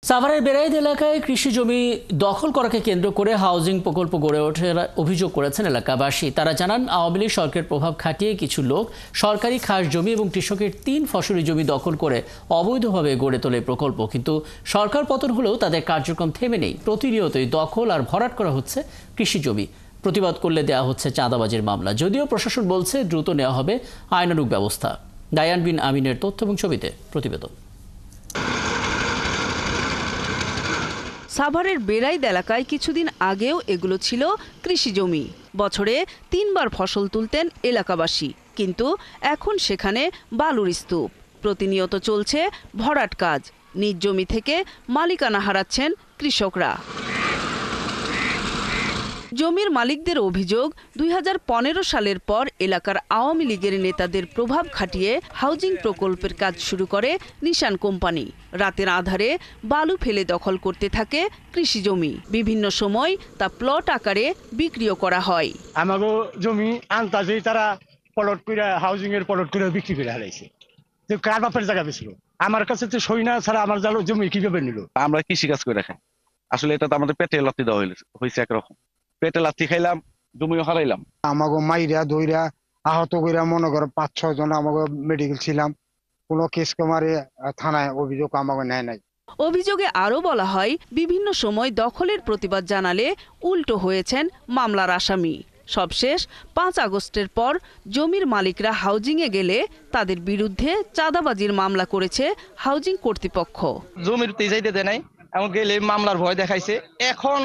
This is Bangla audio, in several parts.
সাভারের বেড়াইদ এলাকায় কৃষি জমি দখল করাকে কেন্দ্র করে হাউজিং প্রকল্প গড়ে ওঠার অভিযোগ করেছেন এলাকাবাসী। তারা জানান, আওয়ামী লীগ সরকারের প্রভাব খাটিয়ে কিছু লোক সরকারি খাস জমি এবং কৃষকের 3 ফসলি জমি দখল করে অবৈধভাবে গড়ে তোলে প্রকল্প। কিন্তু সরকার পতন হলেও তাদের কার্যক্রম থেমে নেই। প্রতিনিয়তই দখল আর ভরাট করা হচ্ছে কৃষি জমি। প্রতিবাদ করলে দেওয়া হচ্ছে চাঁদাবাজির মামলা। যদিও প্রশাসন বলছে দ্রুত নেওয়া হবে আইনানুগ ব্যবস্থা। ডায়ান বিন আমিনের তথ্য এবং ছবিতে প্রতিবেদন। সাভারের বেড়াইদ এলাকায় কিছুদিন আগেও এগুলো ছিল কৃষি জমি। বছরে 3 বার ফসল তুলতেন এলাকাবাসী, কিন্তু এখন সেখানে বালুর স্তূপ। প্রতিনিয়ত চলছে ভরাট কাজ। নিজ জমি থেকে মালিকানা হারাচ্ছেন কৃষকরা। জমির মালিকদের অভিযোগ, 2015 সালের পর এলাকার আওয়ামী লীগের নেতাদের প্রভাব খাটিয়ে হাউজিং প্রকল্পের কাজ শুরু করে নিশান কোম্পানি। রাতের আধারে বালু ফেলে দখল করতে থাকে কৃষি জমি। বিভিন্ন সময় তা প্লট আকারে বিক্রিও করা হয়। আমাগো জমি আনতাজে তারা প্লট করে হাউজিং এর প্লট করে বিক্রি করে হারাইছে। তো কার বাপের জায়গা বেছিল? আমার কাছে তো সই না ছাড়া আমার জমি কিভাবে নিল? আমরা কৃষি কাজ করে খাই। আসলে এটা তো আমাদের পেটে লাথি দেওয়া হয়েছে একরকম। পেটে লাথি খাইলাম, জমিও হারাইলাম। আমাগো মাইরা দইরা আহত কইরা মনে করো 5-6 জন আমাগো মেডিকেল ছিলাম। কোনো কেস কামারে থানায় অভিযোগ আমাগো নেয় নাই। অভিযোগে আরও বলা হয়, বিভিন্ন সময় দখলের প্রতিবাদ জানালে উল্টো হয়েছেন মামলার আসামি। সবশেষ 5 আগস্টের পর জমির মালিকরা হাউজিংয়ে গেলে তাদের বিরুদ্ধে চাঁদাবাজির মামলা করেছে হাউজিং কর্তৃপক্ষ। জমির যাইতে দেয় নাই, এমন গেলে মামলার ভয় দেখাইছে। এখন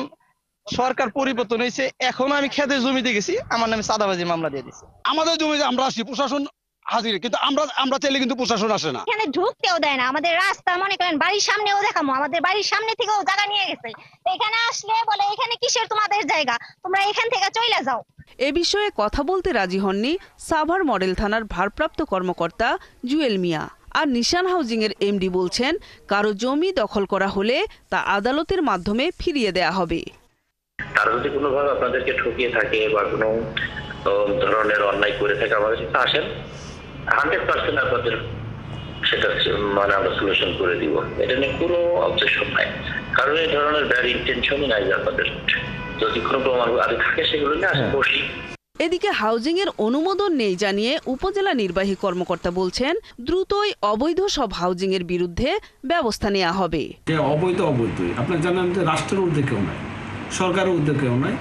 সরকার পরিবর্তন হয়েছে, এখন আমি খেতে জমিতে গেছি, আমার নামে চাঁদাবাজির মামলা দিয়ে দিচ্ছে। আমাদের জমিতে আমরা আসি, প্রশাসন হাজির, কিন্তু আমরা চাইলে কিন্তু প্রশাসন আসে না। এখানে ঢুকতেও দেয় না। আমাদের রাস্তা মনে করেন বাড়ির সামনেও দেখামো, আমাদের বাড়ির সামনে থেকেও জায়গা নিয়ে গেছে। এখানে আসলে বলে এখানে কিসের তোমাদের জায়গা, তোমরা এখান থেকে চলে যাও। এ বিষয়ে কথা বলতে রাজি হননি সাভার মডেল থানার ভারপ্রাপ্ত কর্মকর্তা জুয়েল মিয়া। আর নিশান হাউজিং এর এমডি বলছেন, কারো জমি দখল করা হলে তা আদালতের মাধ্যমে ফিরিয়ে দেয়া হবে। তারা যদি কোনোভাবে আপনাদেরকে ঠকিয়ে থাকে বা কোনো ধরনের অন্যায় করে থাকে, আমাদের কাছে আসেন, 100% আপনাদের সেটা আমরা সলিউশন করে দিব। এটা নিয়ে কোনো অবজেকশন নাই, কারণ এই ধরনের ব্যাড ইন্টেনশনই নাই আপনাদের। যদি কোনো প্রমাণ আগে থাকে সেগুলো নিয়ে আসেন, বসি। এদিকে হাউজিং এর অনুমোদন নেই জানিয়ে উপজেলা নির্বাহী কর্মকর্তা বলছেন, দ্রুতই অবৈধ সব হাউজিং এর বিরুদ্ধে ব্যবস্থা নেওয়া হবে। অবৈধই আপনারা জানেন যে রাষ্ট্রের ঊর্ধ্বে কেউ নাই, সরকারের ঊর্ধ্বে কেউ নাই।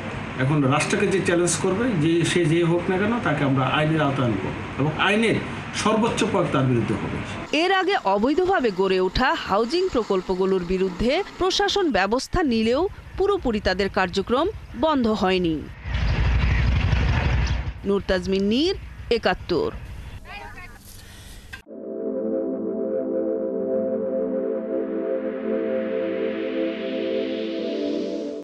এখন রাষ্ট্রকে যে চ্যালেঞ্জ করবে, সে যে হোক না কেন, তাকে আমরা আইনের আওতায় আনবো এবং আইনের সর্বোচ্চ প্রয়োগ তার বিরুদ্ধে হবে। এর আগে অবৈধভাবে গড়ে ওঠা হাউজিং প্রকল্পগুলোর বিরুদ্ধে প্রশাসন ব্যবস্থা নিলেও পুরোপুরি তাদের কার্যক্রম বন্ধ হয়নি। নূর তাজমিন নীর, ৭১।